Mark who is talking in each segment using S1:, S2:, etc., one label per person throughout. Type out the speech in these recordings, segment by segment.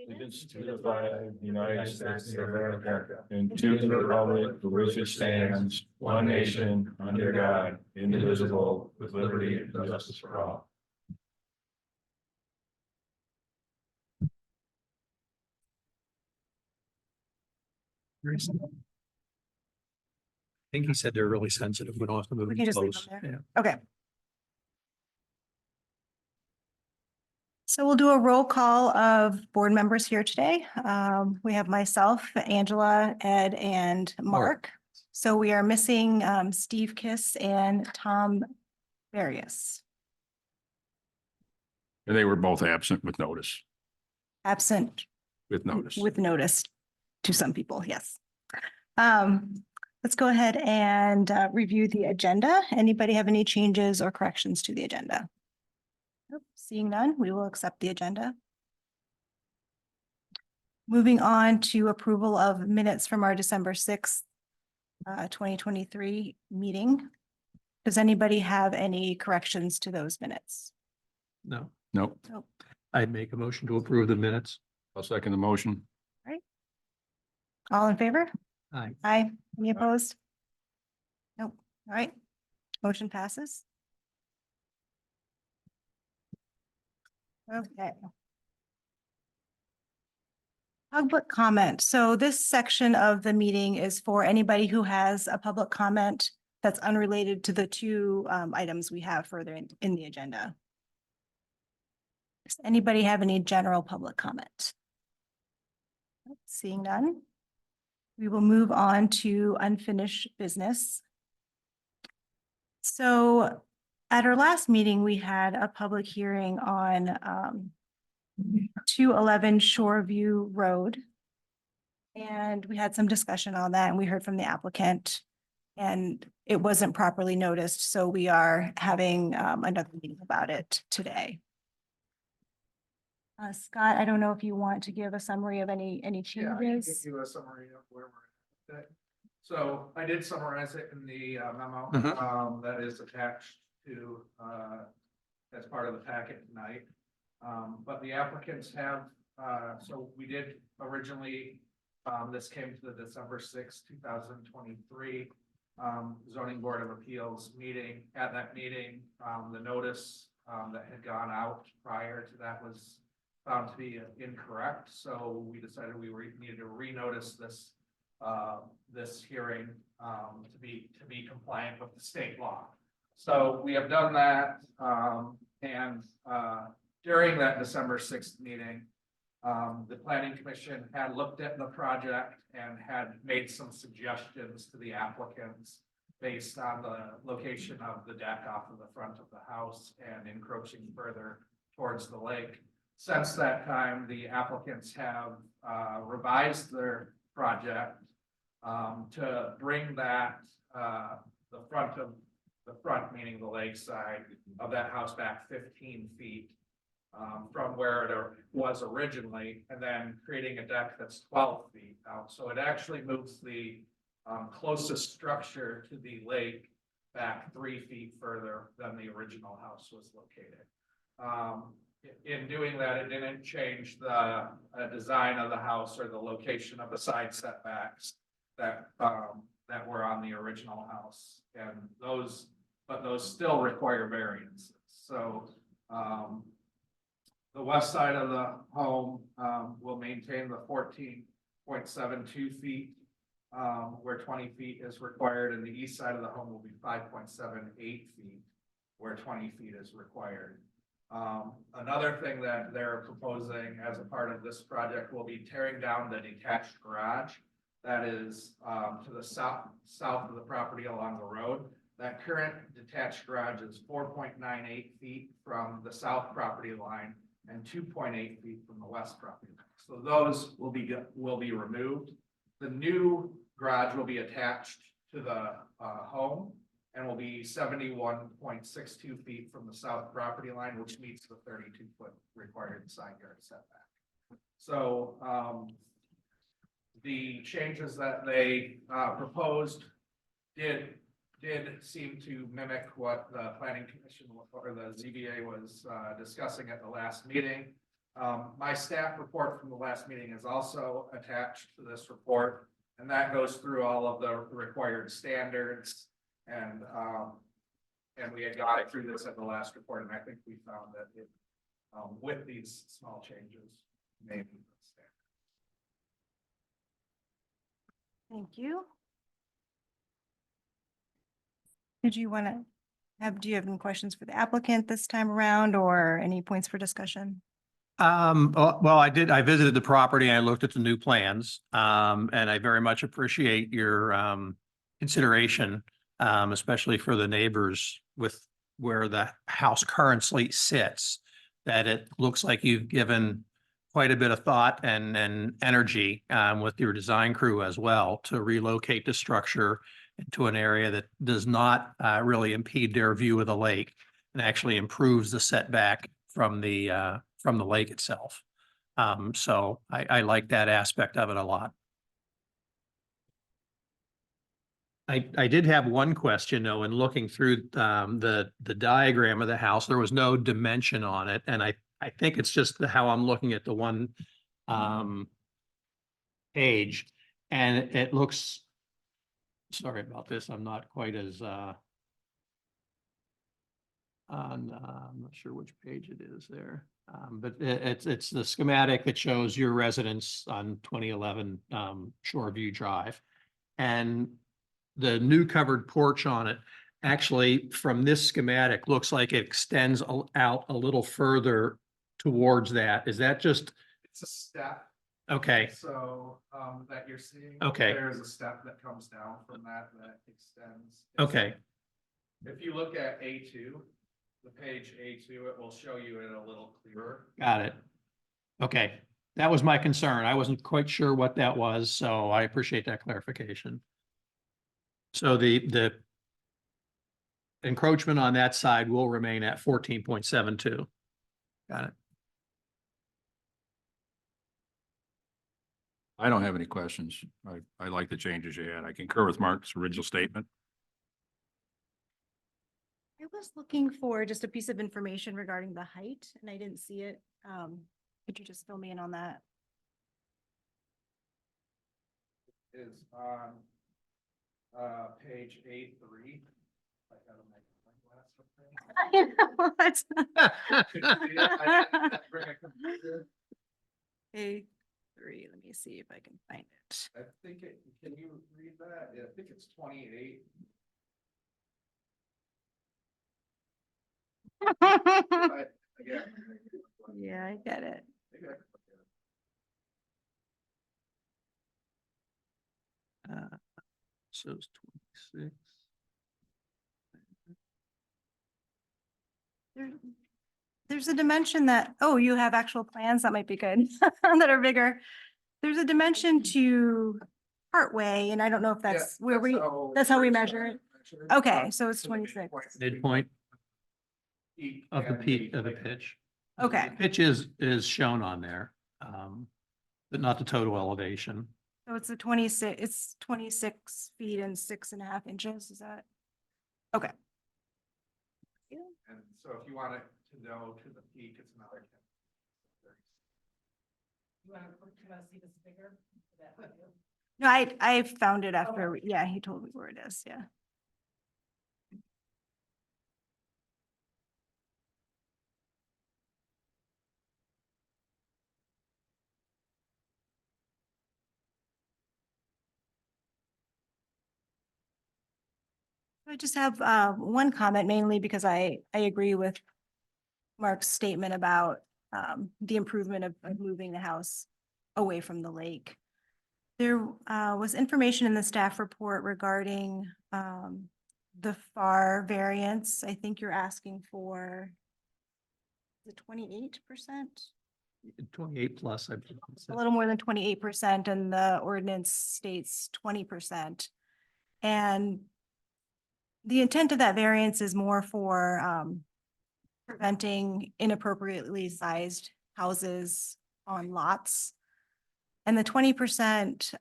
S1: Allegiance to the flag of the United States of America and to the republic for which it stands, one nation, under God, indivisible, with liberty and justice for all.
S2: I think he said they're really sensitive. We don't have to move
S3: We can just leave
S2: close.
S3: them
S2: Yeah.
S3: there. Okay. So we'll do a roll call of board members here today. We have myself, Angela, Ed, and Mark. So we are missing Steve Kiss and Tom Various.
S4: And they were both absent with notice,
S3: Absent
S4: with notice.
S3: with notice to some people, yes. Let's go ahead and review the agenda. Anybody have any changes or corrections to the agenda? Nope. Seeing none, we will accept the agenda. Moving on to approval of minutes from our December 6th, 2023 meeting. Does anybody have any corrections to those minutes?
S2: No,
S4: Nope.
S3: Nope.
S2: I'd make a motion to approve the minutes.
S4: I'll second the motion.
S3: All in favor?
S2: Aye.
S3: Aye. Any opposed? Nope. All right. Motion passes. Okay. Public comment. So this section of the meeting is for anybody who has a public comment that's unrelated to the two items we have further in the agenda. Does anybody have any general public comment? Seeing none. We will move on to unfinished business. So at our last meeting, we had a public hearing on 211 Shoreview Road. And we had some discussion on that and we heard from the applicant and it wasn't properly noticed. So we are having another meeting about it today. Scott, I don't know if you want to give a summary of any
S5: Yeah, I can give
S3: changes.
S5: you a summary of where we're at. So I did summarize it in the memo that is attached to as part of the packet tonight. But the applicants have, so we did originally, this came to the December 6th, 2023 Zoning Board of Appeals meeting. At that meeting, the notice that had gone out prior to that was found to be incorrect. So we decided we needed to renotice this this hearing to be compliant with the state law. So we have done that, and during that December 6th meeting, the Planning Commission had looked at the project and had made some suggestions to the applicants based on the location of the deck off of the front of the house and encroaching further towards the lake. Since that time, the applicants have revised their project to bring that the front, meaning the lake side of that house back 15 feet from where it was originally, and then creating a deck that's 12 feet out. So it actually moves the closest structure to the lake back 3 feet further than the original house was located. In doing that, it didn't change the design of the house or the location of the side setbacks that were on the original house, and those still require variances. So the west side of the home will maintain the 14.72 feet where 20 feet is required, and the east side of the home will be 5.78 feet where 20 feet is required. Another thing that they're proposing as a part of this project will be tearing down the detached garage that is to the south of the property along the road. That current detached garage is 4.98 feet from the south property line and 2.8 feet from the west property line. So those will be removed. The new garage will be attached to the home and will be 71.62 feet from the south property line, which meets the 32-foot required side yard setback. So the changes that they proposed did did seem to mimic what the planning commission or the ZBA was discussing at the last meeting. My staff report from the last meeting is also attached to this report, and that goes through all of the required standards. And we had got it through this at the last report, and I think we found that it, with these small changes, maybe.
S3: Thank you. Did you want to do you have any questions for the applicant this time around or any points for discussion?
S2: Well, I visited the property and I looked at the new plans. And I very much appreciate your, consideration, especially for the neighbors with where the house currently sits. That it looks like you've given quite a bit of thought and energy, with your design crew as well to relocate the structure into an area that does not, really impede their view of the lake and actually improves the setback from the lake itself. So I like that aspect of it a lot. I did have one question though, in looking through the diagram of the house, there was no dimension on it. And I think it's just how I'm looking at the one page, and it looks, sorry about this, I'm not quite as I'm not sure which page it is there. But it's the schematic that shows your residence on 2011 Shoreview Drive. And the new covered porch on it, actually from this schematic, looks like it extends out a little further towards that. Is that just,
S5: It's a step.
S2: okay,
S5: So, that you're seeing.
S2: Okay.
S5: There's a step that comes down from that extends.
S2: okay,
S5: If you look at A2, the page A2, it will show you it a little clearer.
S2: got it. Okay, that was my concern. I wasn't quite sure what that was, so I appreciate that clarification. So the encroachment on that side will remain at 14.72. Got it.
S4: I don't have any questions. I like the changes you had. I concur with Mark's original statement.
S3: I was looking for just a piece of information regarding the height and I didn't see it. Could you just fill me in on that?
S5: Is on page A3. I gotta make my glass up there.
S3: That's
S5: Could you see it? I didn't bring a computer.
S3: A3, let me see if I can find it.
S5: I think it, can you read that? Yeah, I think it's 28. Again.
S3: Yeah, I get it.
S5: Maybe I can look at it.
S2: So it's 26.
S3: There's a dimension that, oh, you have actual plans, that might be good, that are bigger. There's a dimension to partway, and I don't know if that's
S5: Yeah,
S3: where that's how we measure it. Okay, so it's
S5: To the
S3: 26.
S2: Midpoint
S5: Peak
S2: of the
S5: and
S2: peak of the
S5: lake.
S2: pitch.
S3: Okay,
S2: The pitch is shown on there, but not the total elevation.
S3: so it's 26 feet and 6.5 inches, is that? Okay.
S5: And so if you want it to go to the peak, it's another 10.
S6: You wanna see this bigger?
S3: No, I found it after, yeah, he told me where it is, yeah. I just have one comment, mainly because I agree with Mark's statement about the improvement of moving the house away from the lake. There was information in the staff report regarding the FAR variance. I think you're asking for the 28%,
S2: 28 plus, I believe.
S3: a little more than 28%, and the ordinance states 20%. And the intent of that variance is more for preventing inappropriately sized houses on lots. And the 20%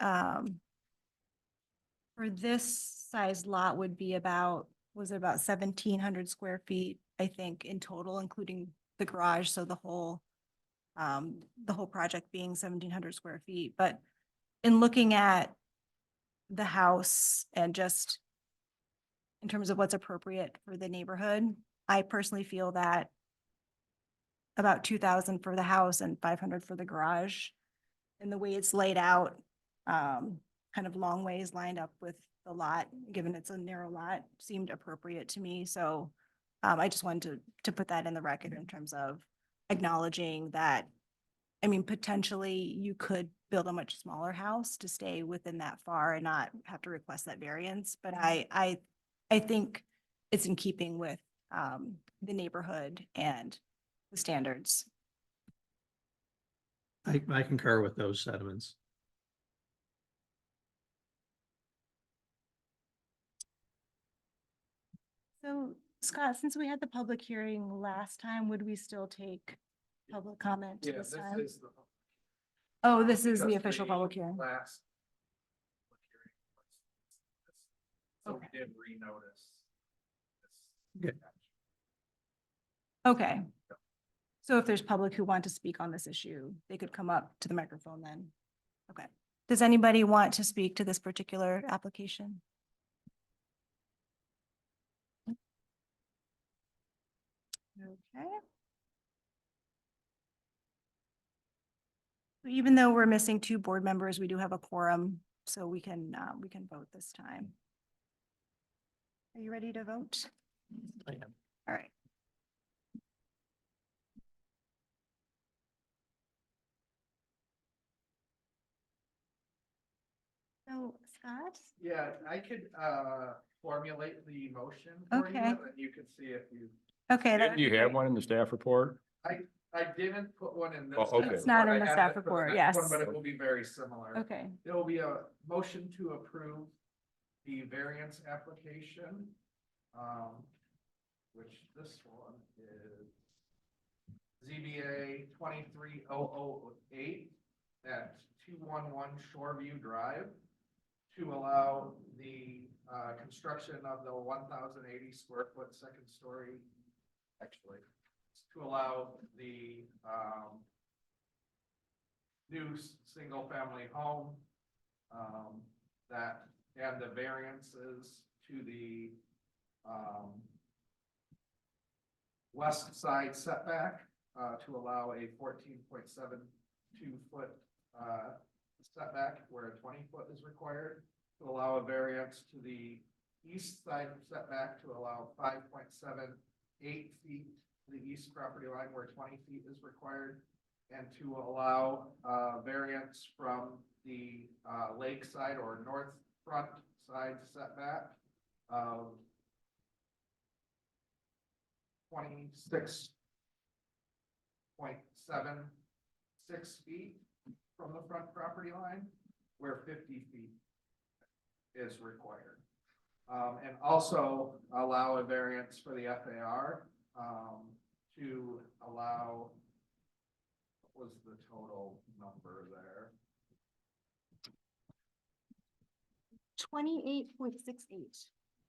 S3: for this sized lot would be about, was it about 1,700 square feet, I think, in total, including the garage, so the whole project being 1,700 square feet, but in looking at the house and just in terms of what's appropriate for the neighborhood, I personally feel that about 2,000 for the house and 500 for the garage. And the way it's laid out, kind of long ways lined up with the lot, given it's a narrow lot, seemed appropriate to me. So I just wanted to put that in the record in terms of acknowledging that, I mean, potentially you could build a much smaller house to stay within that far and not have to request that variance. But I think it's in keeping with the neighborhood and the standards.
S2: I concur with those sentiments.
S3: So Scott, since we had the public hearing last time, would we still take public comment
S5: Yeah,
S3: this
S5: this
S3: time?
S5: is the.
S3: Oh, this is the
S5: because
S3: official public hearing.
S5: Last. public hearing was this. So
S3: Okay.
S5: we did renotice. this
S2: Good.
S5: action.
S3: Okay. So if there's public who want to speak on this issue, they could come up to the microphone then. Okay. Does anybody want to speak to this particular application? Okay. Even though we're missing 2 board members, we do have a quorum, so we can vote this time. Are you ready to vote?
S2: I am.
S3: All right. So Scott?
S5: Yeah, I could formulate the motion for you,
S3: Okay.
S5: and you can see if you,
S3: Okay. that
S4: Didn't
S3: would
S4: you
S3: be
S4: have
S3: great.
S4: one in the staff report?
S5: I didn't put one in this.
S4: Oh, okay.
S3: It's not in
S5: I
S3: the
S5: have
S3: staff
S5: it for the
S3: report,
S5: next one,
S3: yes.
S5: But it will be very similar.
S3: Okay.
S5: There will be a motion to approve the variance application. Which this one is ZBA 23008 at 211 Shoreview Drive to allow the construction of the 1,080 square foot second story, actually, to allow the new single family home that, and the variances to the west side setback to allow a 14.72 foot setback where a 20 foot is required, to allow a variance to the east side setback to allow 5.78 feet to the east property line where 20 feet is required, and to allow variance from the lake side or north front side setback of 26.76 feet from the front property line, where 50 feet is required. And also allow a variance for the FAR to allow, what was the total number there?
S3: 28.68.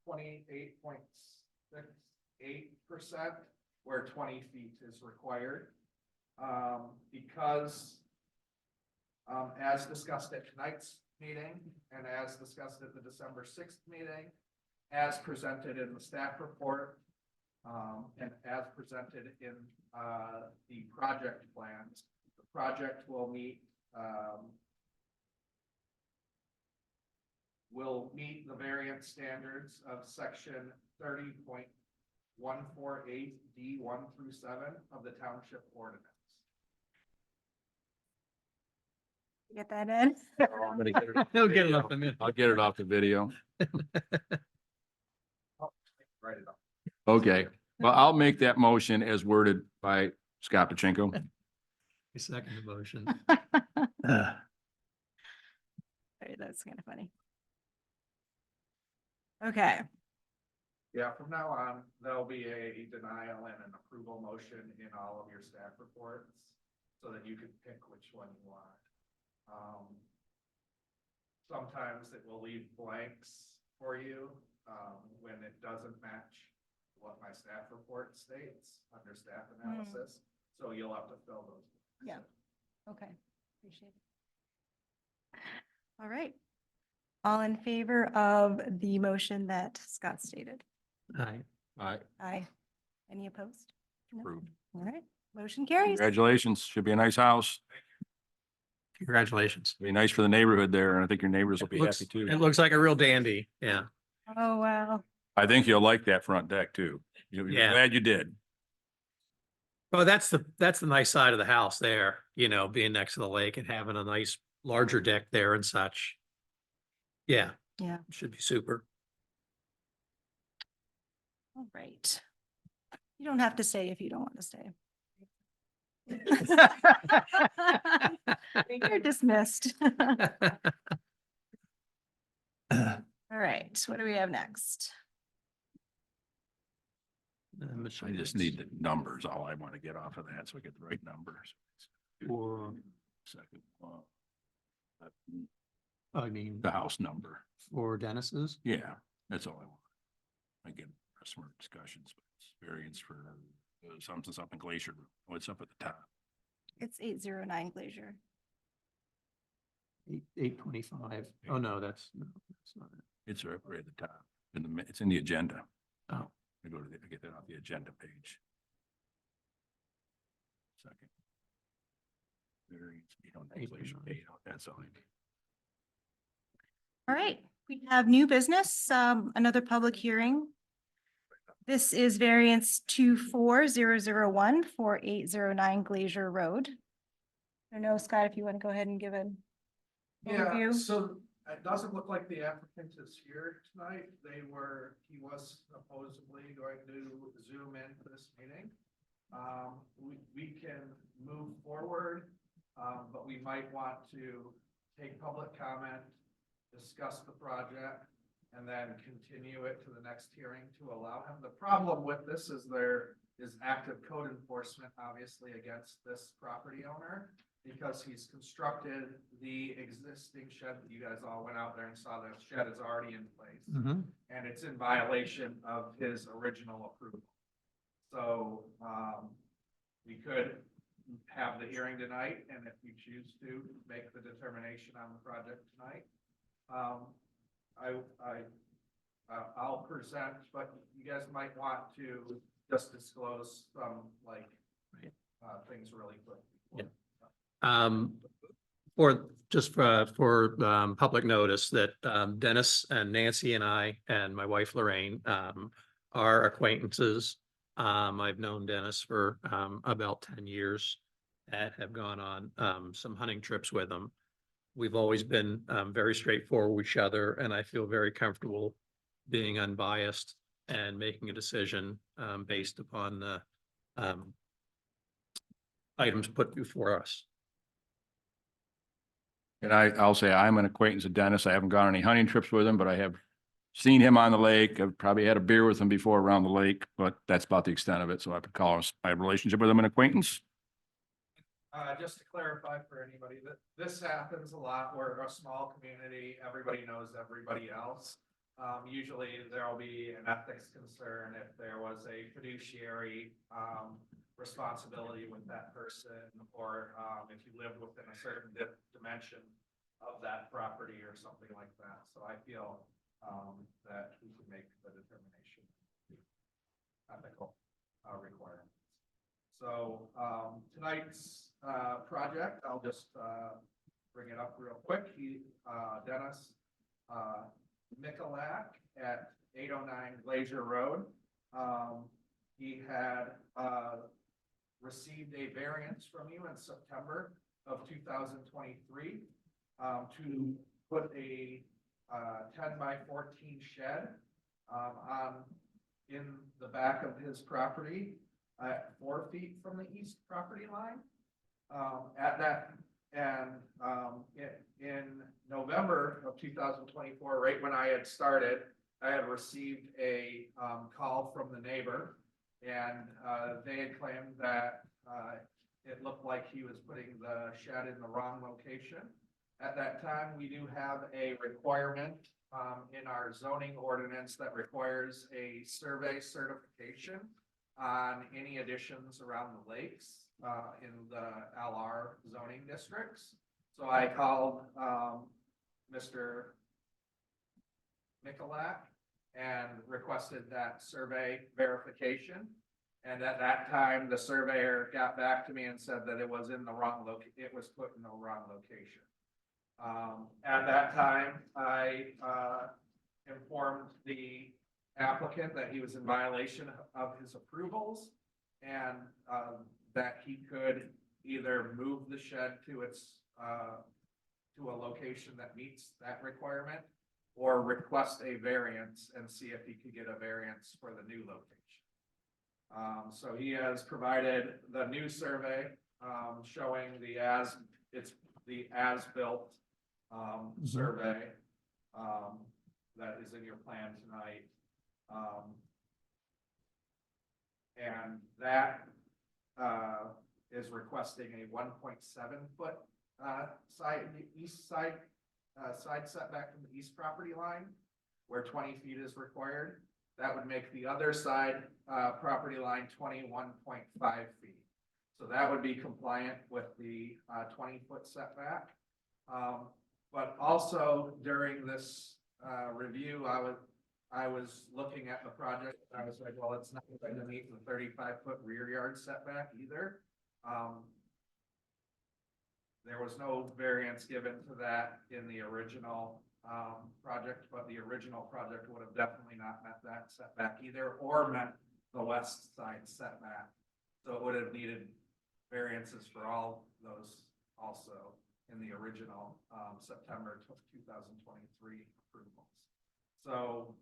S5: 28.68%, where 20 feet is required. Because as discussed at tonight's meeting and as discussed at the December 6th meeting, as presented in the staff report, and as presented in the project plans, the project will meet the variance standards of section 30.148 D 1 through 7 of the township ordinance.
S3: You get that in?
S4: I'm gonna get it off the
S2: He'll get it
S4: video.
S2: up in a minute.
S4: I'll get it off the video.
S5: Write it up.
S4: Okay, well, I'll make that motion as worded by Scott Pachinko.
S2: I second the motion.
S3: Right, that's kind of funny. Okay.
S5: Yeah, from now on, there'll be a denial and an approval motion in all of your staff reports so that you can pick which one you want. Sometimes it will leave blanks for you, when it doesn't match what my staff report states under staff analysis. So you'll have to fill those.
S3: Yeah. Okay, appreciate it. All right. All in favor of the motion that Scott stated?
S2: Aye.
S3: Aye. Any opposed? No.
S4: Approved.
S3: All right, motion carries.
S4: Congratulations. Should be a nice house.
S2: Congratulations.
S4: Be nice for the neighborhood there, and I think your neighbors will be happy too.
S2: It looks like a real dandy. Yeah.
S3: Oh, wow.
S4: I think you'll like that front deck too. You'll be
S2: Yeah.
S4: glad you did.
S2: Well, that's the nice side of the house there, being next to the lake and having a nice larger deck there and such. Yeah.
S3: Yeah.
S2: Should be super.
S3: All right. You don't have to stay if you don't want to stay. You're dismissed. All right, what do we have next?
S4: I just need the numbers. All I want to get off of that, so I get the right numbers.
S2: For,
S4: Second,
S2: I mean,
S4: the house number.
S2: for Dennis's?
S4: Yeah, that's all I want. I get some more discussions, but it's variance for something's up in Glacier. What's up at the top?
S3: It's 809 Glacier.
S2: 825. Oh, no, that's not it.
S4: It's right at the top. It's in the agenda.
S2: Oh,
S4: I get that off the agenda page. Second. Variance, Glacier, 8, that's all I need.
S3: All right, we have new business, another public hearing. This is variance 24001 for 809 Glacier Road. I don't know, Scott, if you want to go ahead and give an
S5: Yeah,
S3: overview.
S5: so it doesn't look like the applicant is here tonight. He was supposedly going to Zoom in for this meeting. We can move forward, but we might want to take public comment, discuss the project, and then continue it to the next hearing to allow him. The problem with this is there is active code enforcement, obviously, against this property owner, because he's constructed the existing shed that you guys all went out there and saw. That shed is already in place, and it's in violation of his original approval. So we could have the hearing tonight, and if we choose to make the determination on the project tonight, I'll present, but you guys might want to just disclose some things really quick.
S2: For public notice that Dennis and Nancy and I and my wife Lorraine are acquaintances. I've known Dennis for about 10 years and have gone on some hunting trips with him. We've always been very straightforward with each other, and I feel very comfortable being unbiased and making a decision based upon the items put before us.
S4: And I'll say I'm an acquaintance of Dennis. I haven't gone on any hunting trips with him, but I have seen him on the lake. I've probably had a beer with him before around the lake, but that's about the extent of it. So I would call my relationship with him an acquaintance.
S5: Just to clarify for anybody, that this happens a lot. We're a small community. Everybody knows everybody else. Usually there'll be an ethics concern if there was a fiduciary responsibility with that person, or if you live within a certain dimension of that property or something like that. So I feel that we can make the determination ethical requirements. So tonight's project, I'll just bring it up real quick. Dennis Mikulak at 809 Glacier Road. He had received a variance from you in September of 2023 to put a 10 by 14 shed in the back of his property at 4 feet from the east property line. In November of 2024, right when I had started, I had received a call from the neighbor, and they had claimed that it looked like he was putting the shed in the wrong location, At that time, we do have a requirement in our zoning ordinance that requires a survey certification on any additions around the lakes in the LR zoning districts. So I called Mr. Michalak and requested that survey verification. And at that time, the surveyor got back to me and said that it was in the wrong it was put in the wrong location. At that time, I informed the applicant that he was in violation of his approvals and that he could either move the shed to its to a location that meets that requirement or request a variance and see if he could get a variance for the new location. So he has provided the new survey showing the as-built survey that is in your plan tonight. And that is requesting a 1.7 foot east side setback from the east property line, where 20 feet is required. That would make the other side property line 21.5 feet. So that would be compliant with the 20-foot setback. But also during this review, I was looking at the project. I was like, well, it's not going to meet the 35-foot rear yard setback either. There was no variance given to that in the original project, but the original project would have definitely not met that setback either, or met the west side setback. So it would have needed variances for all those also in the original September 2023 approvals. So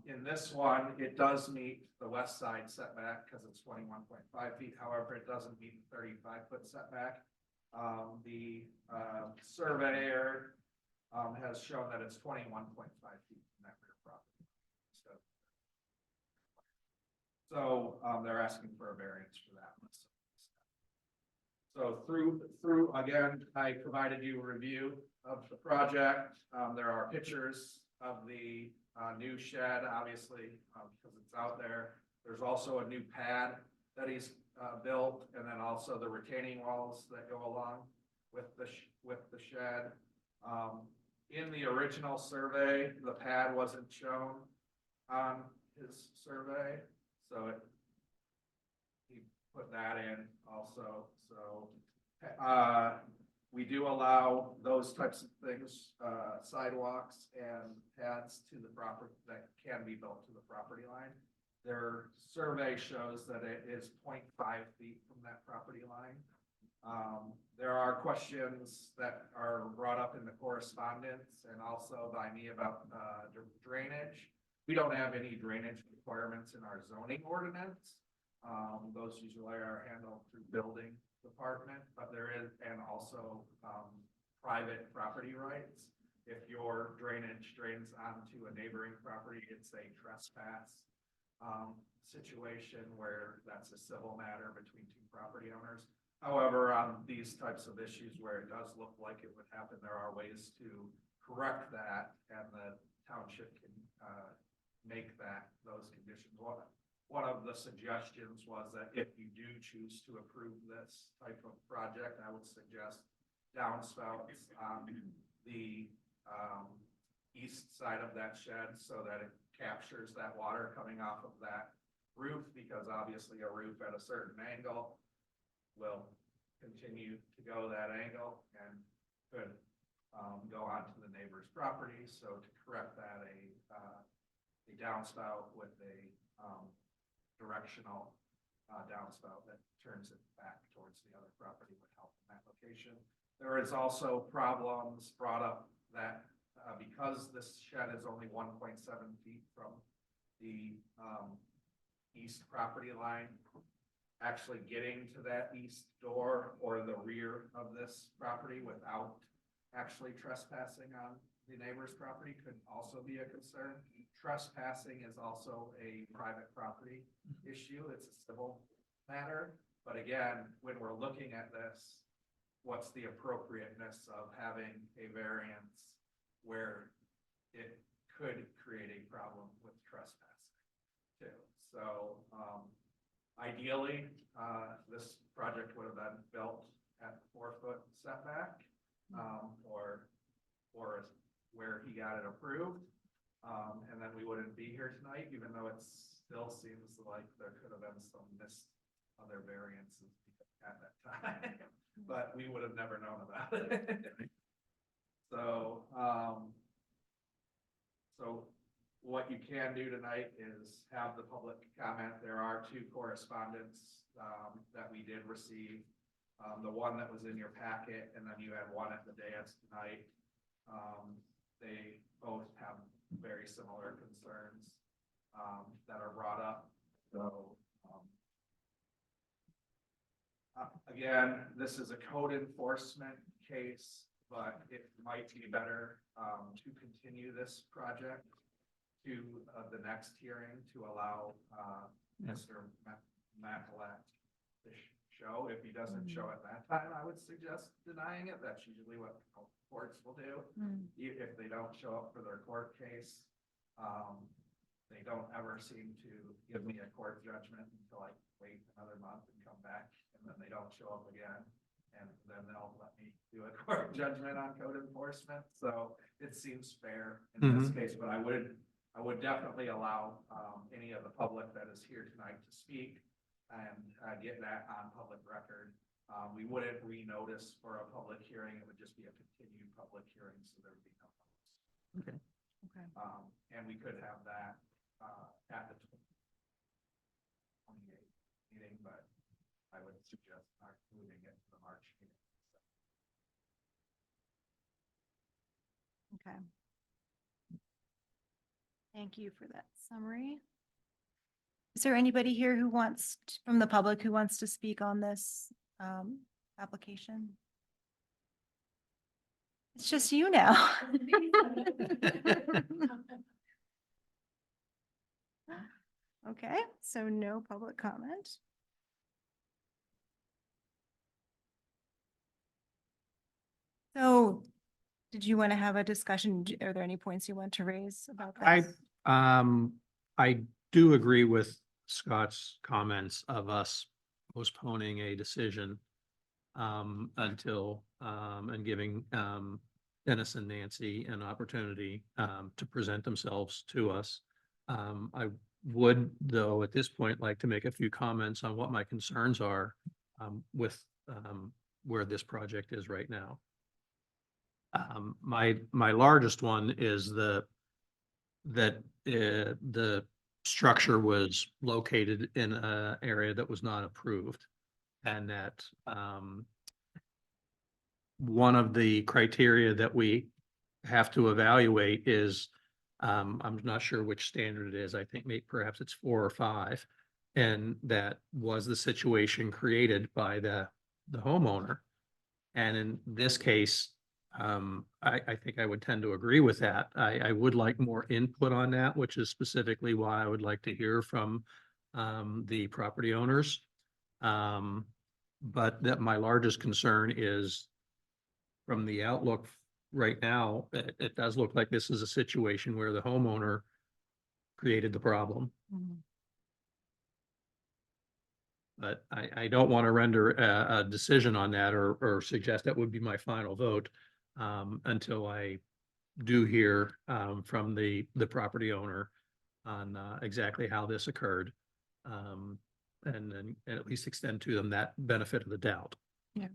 S5: in this one, it does meet the west side setback because it's 21.5 feet. However, it doesn't meet the 35-foot setback. The surveyor has shown that it's 21.5 feet from that rear property. So they're asking for a variance for that. So through again, I provided you a review of the project. There are pictures of the new shed, obviously, because it's out there. There's also a new pad that he's built, and then also the retaining walls that go along with the shed. In the original survey, the pad wasn't shown on his survey, so he put that in also. So we do allow those types of things, sidewalks and pads to the property that can be built to the property line. Their survey shows that it is 0.5 feet from that property line. There are questions that are brought up in the correspondence and also by me about drainage. We don't have any drainage requirements in our zoning ordinance. Those usually are handled through building department, but there is, and also private property rights. If your drainage drains onto a neighboring property, it's a trespass situation where that's a civil matter between two property owners. However, on these types of issues where it does look like it would happen, there are ways to correct that, and the township can make those conditions. One of the suggestions was that if you do choose to approve this type of project, I would suggest downspouts on the east side of that shed so that it captures that water coming off of that roof, because obviously a roof at a certain angle will continue to go that angle and could go onto the neighbor's property. So to correct that, a downspout with a directional downspout that turns it back towards the other property would help in that location. There is also problems brought up that because this shed is only 1.7 feet from the east property line, actually getting to that east door or the rear of this property without actually trespassing on the neighbor's property could also be a concern. Trespassing is also a private property issue. It's a civil matter. But again, when we're looking at this, what's the appropriateness of having a variance where it could create a problem with trespassing too. So, ideally, this project would have been built at 4-foot setback, or where he got it approved. And then we wouldn't be here tonight, even though it still seems like there could have been some missed other variances at that time, but we would have never known about it. So, so what you can do tonight is have the public comment. There are 2 correspondence that we did receive. The one that was in your packet, and then you had one at the dais tonight. They both have very similar concerns that are brought up. So, again, this is a code enforcement case, but it might be better to continue this project to the next hearing to allow Mr. Macalat to show. If he doesn't show at that time, I would suggest denying it. That's usually what courts will do. If they don't show up for their court case, they don't ever seem to give me a court judgment until I wait another month and come back, and then they don't show up again. And then they'll let me do a court judgment on code enforcement. So it seems fair in this case, but I would definitely allow any of the public that is here tonight to speak and get that on public record. We wouldn't renotice for a public hearing. It would just be a continued public hearing, so there would be no notice.
S2: Okay.
S3: Okay.
S5: And we could have that at the 28th meeting, but I would suggest not moving it to the March meeting.
S3: Okay. Thank you for that summary. Is there anybody here who wants, from the public, who wants to speak on this application? It's just you now. Okay, so no public comment. So did you want to have a discussion? Are there any points you want to raise about this?
S2: I do agree with Scott's comments of us postponing a decision until and giving Dennis and Nancy an opportunity to present themselves to us. I would, though, at this point, like to make a few comments on what my concerns are with where this project is right now. My largest one is that the structure was located in an area that was not approved, and that one of the criteria that we have to evaluate is I'm not sure which standard it is. I think maybe perhaps it's 4 or 5, and that was the situation created by the homeowner. And in this case, I think I would tend to agree with that. I would like more input on that, which is specifically why I would like to hear from the property owners. But that my largest concern is from the outlook right now, it does look like this is a situation where the homeowner created the problem. But I don't want to render a decision on that or suggest that would be my final vote until I do hear from the property owner on exactly how this occurred. And then at least extend to them that benefit of the doubt.
S3: Yeah.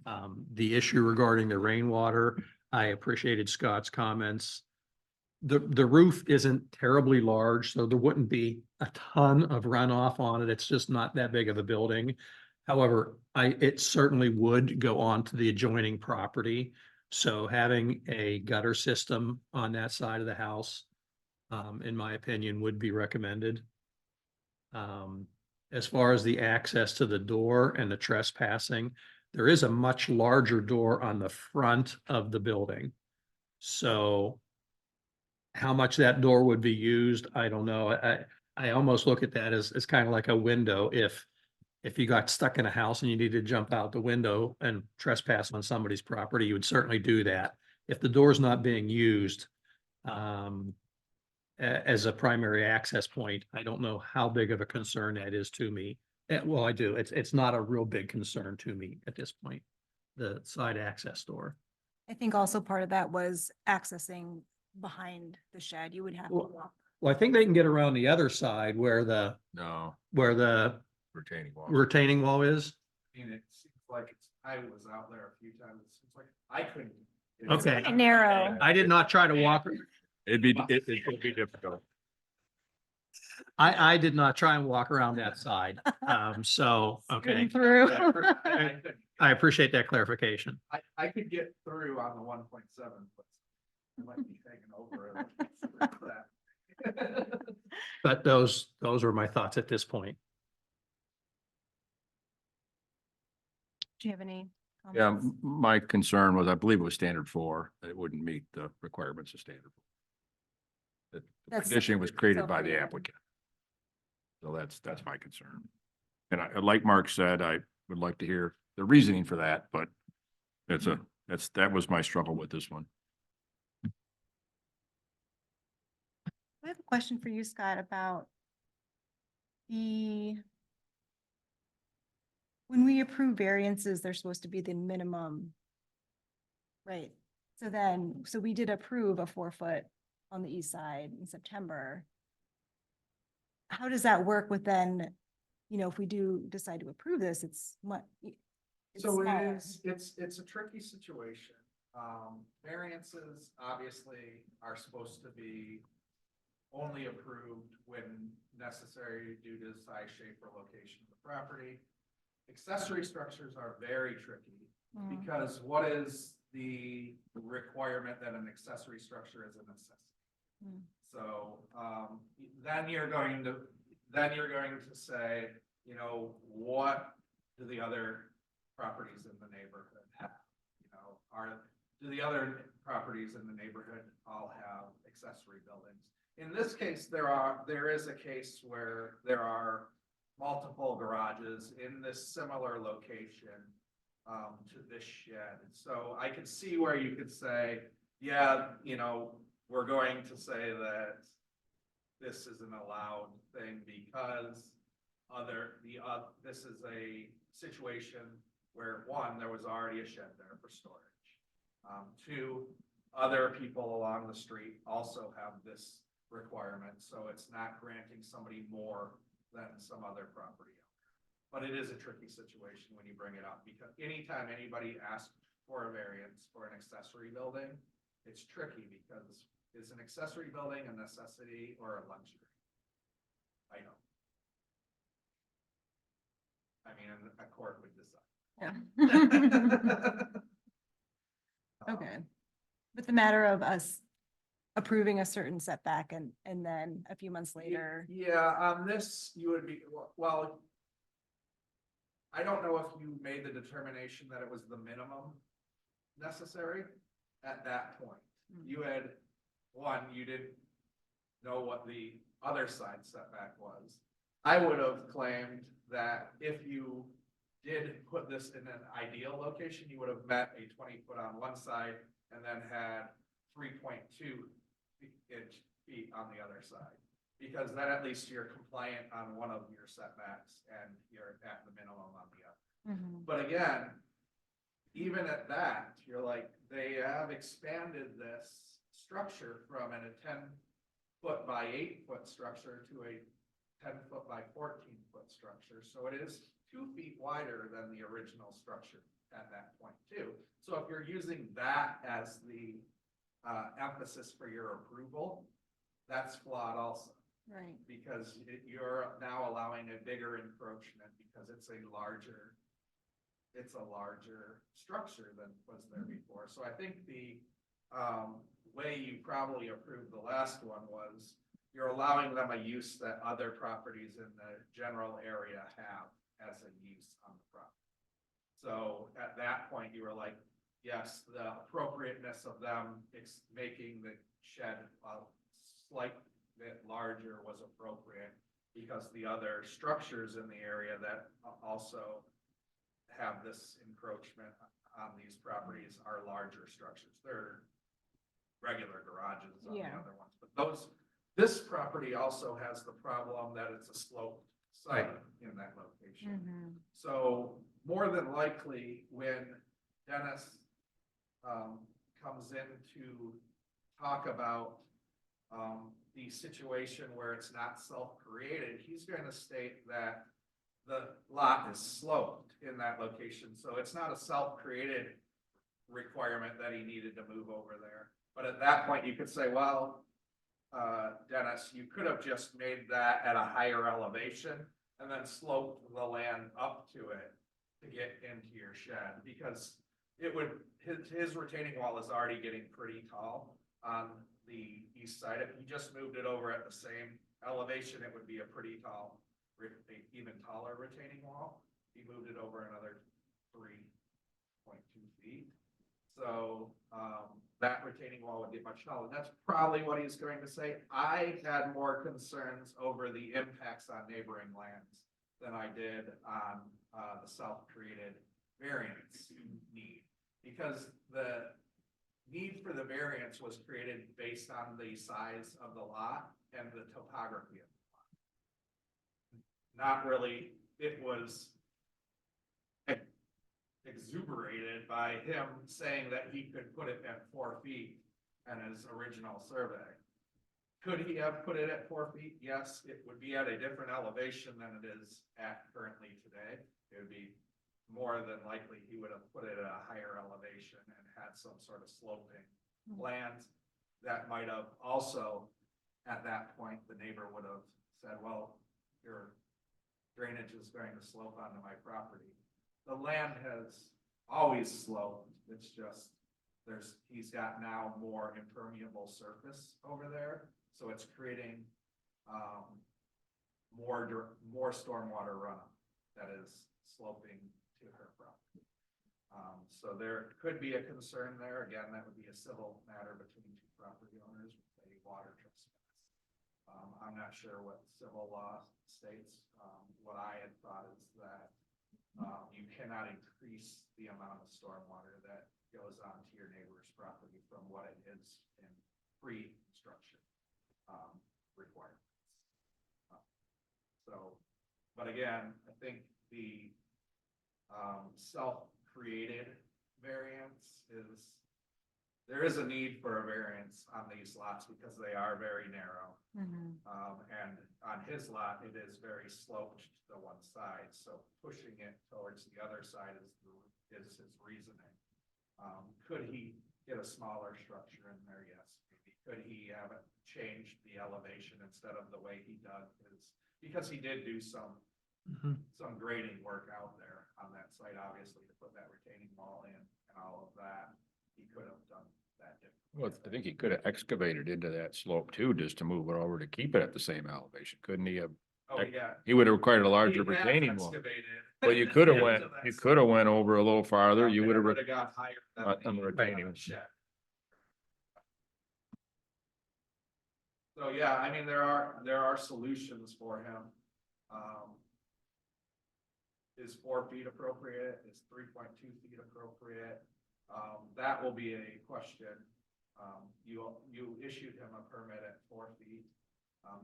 S2: The issue regarding the rainwater, I appreciated Scott's comments. The roof isn't terribly large, so there wouldn't be a ton of runoff on it. It's just not that big of a building. However, it certainly would go on to the adjoining property. So having a gutter system on that side of the house, in my opinion, would be recommended. As far as the access to the door and the trespassing, there is a much larger door on the front of the building. So how much that door would be used, I don't know. I almost look at that as kind of like a window. If if you got stuck in a house and you needed to jump out the window and trespass on somebody's property, you would certainly do that. If the door's not being used as a primary access point, I don't know how big of a concern that is to me. Well, I do. It's not a real big concern to me at this point, the side access door.
S3: I think also part of that was accessing behind the shed. You would have to
S2: Well-
S3: walk.
S2: Well, I think they can get around the other side where the
S4: No, retaining wall.
S2: retaining wall is.
S5: I mean, it seems like I was out there a few times. It seems like I couldn't.
S2: Okay.
S3: Kinda narrow.
S2: I did not try to walk.
S4: It'd be difficult.
S2: I did not try and walk around that side. So, okay.
S3: Getting through.
S5: I couldn't.
S2: I appreciate that clarification.
S5: I could get through on the 1.7, but I might be taking over.
S2: But those were my thoughts at this point.
S3: Do you have any?
S4: Yeah,
S3: comments?
S4: my concern was, I believe it was standard 4, that it wouldn't meet the requirements of standard 4. The
S3: That's-
S4: condition was created by the
S3: so-
S4: applicant. So that's my concern. And like Mark said, I would like to hear the reasoning for that, but that was my struggle with this one.
S3: I have a question for you, Scott, about when we approve variances, they're supposed to be the minimum. Right, so we did approve a 4-foot on the east side in September. How does that work with then, if we do decide to approve this, it's what?
S5: So it's a tricky situation. Variances obviously are supposed to be only approved when necessary due to size, shape, or location of the property. Accessory structures are very tricky because what is the requirement that an accessory structure is a necessity? So, then you're going to say, what do the other properties in the neighborhood have? Do the other properties in the neighborhood all have accessory buildings? In this case, there is a case where there are multiple garages in this similar location to this shed. So I could see where you could say, yeah, we're going to say that this is an allowed thing because this is a situation where, one, there was already a shed there for storage. Two, other people along the street also have this requirement, so it's not granting somebody more than some other property owner. But it is a tricky situation when you bring it up, because anytime anybody asks for a variance for an accessory building, it's tricky because is an accessory building a necessity or a luxury? I know. I mean, a court would decide.
S3: Yeah. Okay, but the matter of us approving a certain setback and then a few months later.
S5: Yeah, on this, you would be, well, I don't know if you made the determination that it was the minimum necessary at that point. You had, you didn't know what the other side setback was. I would have claimed that if you did put this in an ideal location, you would have met a 20-foot on one side and then had 3.2 inch feet on the other side. Because then at least you're compliant on one of your setbacks and you're at the minimum on the other. But again, even at that, you're like, they have expanded this structure from a 10-foot by 8-foot structure to a 10-foot by 14-foot structure. So it is 2 feet wider than the original structure at that point too. So if you're using that as the emphasis for your approval, that's flawed also.
S3: Right.
S5: Because you're now allowing a bigger encroachment because it's a larger structure than was there before. So I think the way you probably approved the last one was you're allowing them a use that other properties in the general area have as a use on the property. So at that point, you were like, yes, the appropriateness of them making the shed a slight bit larger was appropriate because the other structures in the area that also have this encroachment on these properties are larger structures. They're regular garages on the
S3: Yeah.
S5: other ones, but this property also has the problem that it's a sloped site in that location. So more than likely, when Dennis comes in to talk about the situation where it's not self-created, he's going to state that the lot is sloped in that location. So it's not a self-created requirement that he needed to move over there. But at that point, you could say, well, Dennis, you could have just made that at a higher elevation and then sloped the land up to it to get into your shed, because it would, his retaining wall is already getting pretty tall on the east side. If you just moved it over at the same elevation, it would be a pretty tall, even taller retaining wall. He moved it over another 3.2 feet. So, that retaining wall would get much taller. That's probably what he's going to say. I had more concerns over the impacts on neighboring lands than I did on, the self-created variance need. Because the need for the variance was created based on the size of the lot and the topography of the lot. Not really, it was exuberated by him saying that he could put it at 4 feet in his original survey. Could he have put it at 4 feet? Yes, it would be at a different elevation than it is at currently today. It would be more than likely he would have put it at a higher elevation and had some sort of sloping land that might have also, at that point, the neighbor would have said, well, your drainage is going to slope onto my property. The land has always sloped. It's just, he's got now more impermeable surface over there. So it's creating, more stormwater runoff that is sloping to her property. So there could be a concern there. Again, that would be a civil matter between two property owners with a water trespass. I'm not sure what civil law states. What I had thought is that you cannot increase the amount of stormwater that goes onto your neighbor's property from what it is in pre-construction requirements. But again, I think the self-created variance is, there is a need for a variance on these lots because they are very narrow. And on his lot, it is very sloped to the one side, so pushing it towards the other side is his reasoning. Could he get a smaller structure in there? Yes, maybe. Could he have it changed the elevation instead of the way he dug his, because he did do some grading work out there on that site, obviously, to put that retaining wall in and all of that. He could have done that differently.
S4: Well, I think he could have excavated into that slope too, just to move it over to keep it at the same elevation. Couldn't he have?
S5: Oh, yeah.
S4: He would have required a larger
S5: He has
S4: retaining wall.
S5: excavated
S4: Well, you could have
S5: into
S4: went,
S5: that
S4: you
S5: site.
S4: could have went over a little farther. You
S5: And
S4: would
S5: it
S4: have.
S5: would've got higher than
S4: on the retaining.
S5: shed. So, yeah, I mean, there are solutions for him. Is 4 feet appropriate? Is 3.2 feet appropriate? That will be a question. You issued him a permit at 4 feet.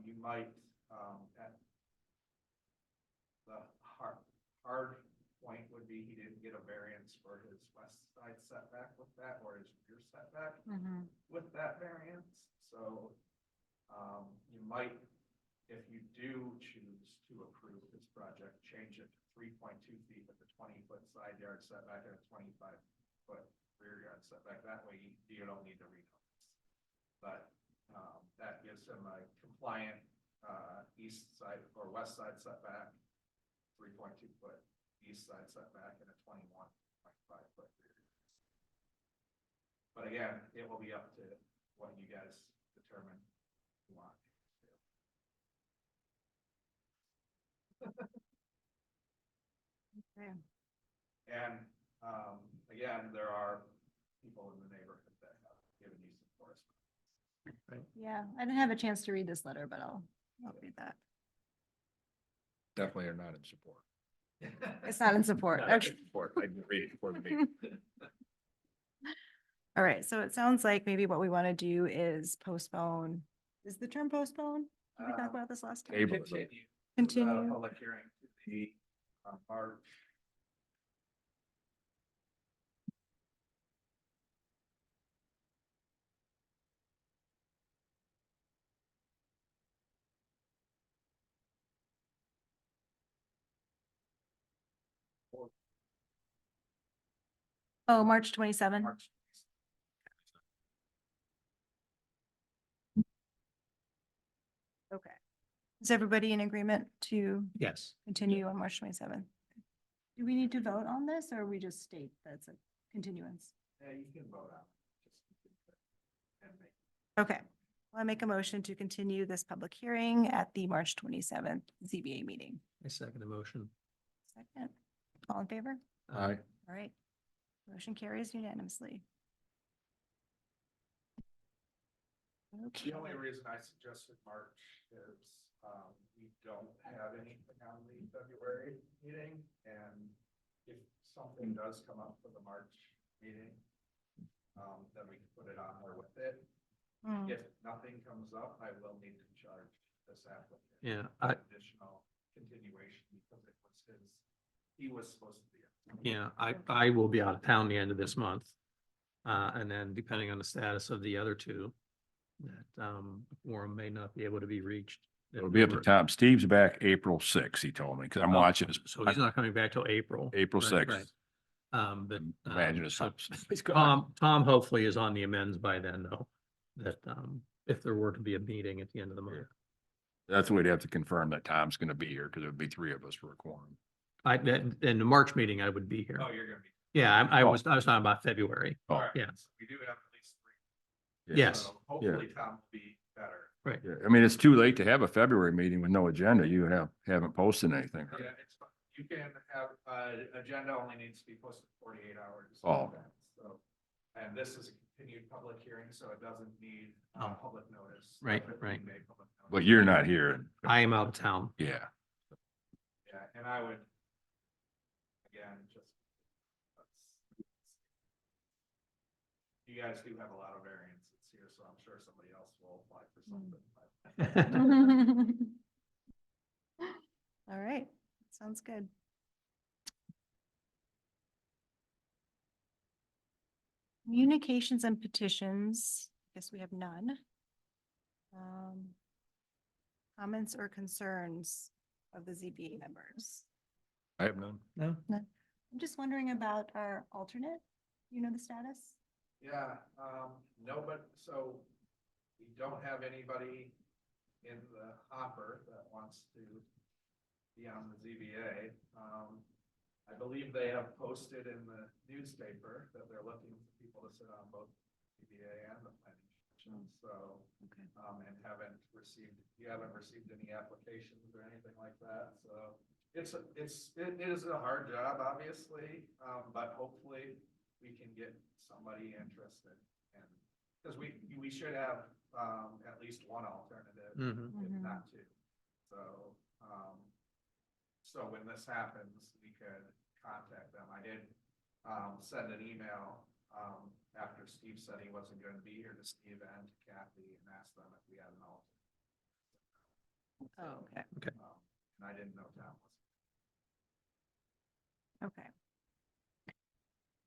S5: You might, at the hard point would be he didn't get a variance for his west side setback with that, or his rear setback with that variance. So, you might, if you do choose to approve this project, change it to 3.2 feet with a 20-foot side yard setback and a 25-foot rear yard setback. That way you don't need to renotice. But that gives him a compliant east side or west side setback, 3.2 foot east side setback, and a 21.5 foot rear. But again, it will be up to what you guys determine you want.
S3: Okay.
S5: And again, there are people in the neighborhood that have given you some correspondence.
S3: Yeah, I didn't have a chance to read this letter, but I'll read that.
S4: definitely are not in support.
S3: It's not in support.
S4: Not in
S3: Okay.
S4: support. I didn't read it before the meeting.
S3: All right, so it sounds like maybe what we want to do is postpone. Is the term postpone? Did we talk about this last time?
S4: Table.
S3: Continue.
S5: Public hearing to the, March.
S3: Oh, March 27.
S5: March.
S3: Okay. Is everybody in agreement to
S2: Yes.
S3: continue on March 27th? Do we need to vote on this or we just state that's a continuance?
S5: Yeah, you can vote on it.
S3: Okay, well, I make a motion to continue this public hearing at the March 27th ZBA meeting.
S2: I second the motion.
S3: Second, all in favor?
S4: Aye.
S3: All right. Motion carries unanimously. Okay.
S5: The only reason I suggested March is, we don't have anything on the February meeting, and if something does come up for the March meeting, then we can put it on there with it.
S3: Mm.
S5: If nothing comes up, I will need to charge this applicant.
S2: Yeah,
S5: Additional continuation because it was he was supposed to be.
S2: I will be out of town the end of this month. And then depending on the status of the other two, that, quorum may not be able to be reached.
S4: It'll be up to Tom. Steve's back April 6th, he told me, because I'm watching his.
S2: So he's not coming back till April.
S4: April
S2: Right,
S4: 6th.
S2: right. But.
S4: Imagine it's.
S2: so Tom hopefully is on the amends by then, though, that, if there were to be a meeting at the end of the month.
S4: That's what we'd have to confirm that Tom's gonna be here, because it would be three of us for a quorum.
S2: In the March meeting, I would be here.
S5: Oh, you're gonna be.
S2: Yeah, I
S4: Oh.
S2: was talking about February.
S4: Oh,
S5: All right,
S2: yeah.
S5: so we do have at least three.
S2: Yes.
S5: So hopefully Tom will be better.
S2: Right.
S4: yeah. I mean, it's too late to have a February meeting with no agenda. You haven't posted anything.
S5: Yeah, it's fine. You can have, agenda only needs to be posted 48 hours.
S4: Oh.
S5: So, and this is a continued public hearing, so it doesn't need,
S2: Oh.
S5: public notice.
S2: Right,
S5: 15
S2: right.
S5: day public notice.
S4: But you're not here.
S2: I am out of town.
S4: Yeah.
S5: Yeah, and I would, again, just. You guys do have a lot of variances here, so I'm sure somebody else will apply for something.
S3: All right, sounds good. Communications and petitions, guess we have none. Comments or concerns of the ZBA members?
S4: I have none.
S2: No?
S3: I'm just wondering about our alternate. You know the status?
S5: Yeah, no, but so we don't have anybody in the hopper that wants to be on the ZBA. I believe they have posted in the newspaper that they're looking for people to sit on both ZBA and the planning commission, so.
S3: Okay.
S5: And you haven't received any applications or anything like that, so. It is a hard job, obviously, but hopefully we can get somebody interested. And, because we should have, at least one alternative,
S2: Mhm.
S5: if not two. So, so when this happens, we could contact them. I did, send an email, after Steve said he wasn't going to be here, to Steve and to Kathy, and asked them if we had an alternate.
S3: Oh, okay.
S5: And I didn't know Tom was.
S3: Okay.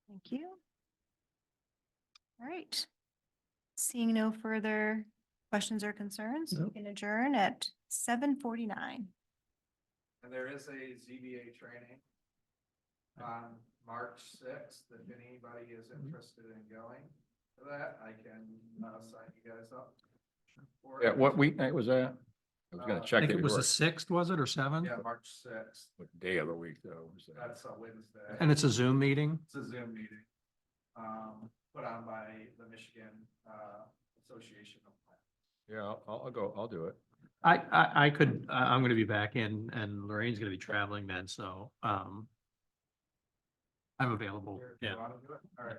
S3: Thank you. All right. Seeing no further questions or concerns, we
S2: Nope.
S3: can adjourn at 7:49.
S5: And there is a ZBA training on March 6th. If anybody is interested in going to that, I can, sign you guys up. for
S4: Yeah,
S5: it.
S4: what weeknight was that? I was gonna
S5: I
S2: I
S4: check
S2: think
S4: it.
S2: it was the 6th, was it, or 7th?
S5: Yeah, March 6th.
S4: What day of the week though? Was that?
S5: That's a Wednesday.
S2: And it's a Zoom meeting?
S5: It's a Zoom meeting, put on by the Michigan, Association of Planners.
S4: Yeah, I'll go. I'll do it.
S2: I could, I'm gonna be back in and Lorraine's gonna be traveling then, so, I'm available,
S5: You
S2: yeah.
S5: wanna do it? All right.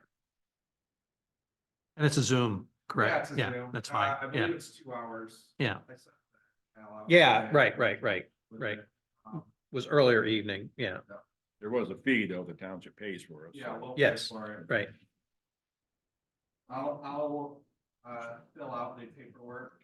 S2: And it's a Zoom,
S5: Yeah,
S2: correct?
S5: it's a
S2: Yeah,
S5: Zoom.
S2: that's
S5: I
S2: fine, yeah,
S5: believe it's 2 hours.
S2: yeah.
S5: I said that.
S2: Yeah, right.
S5: With
S2: Right.
S5: it.
S2: was earlier evening, yeah,
S4: There was a fee though, the township pays for it.
S5: Yeah,
S4: so-
S5: we'll pay
S2: Yes.
S5: for it.
S2: right.
S5: I'll fill out the paperwork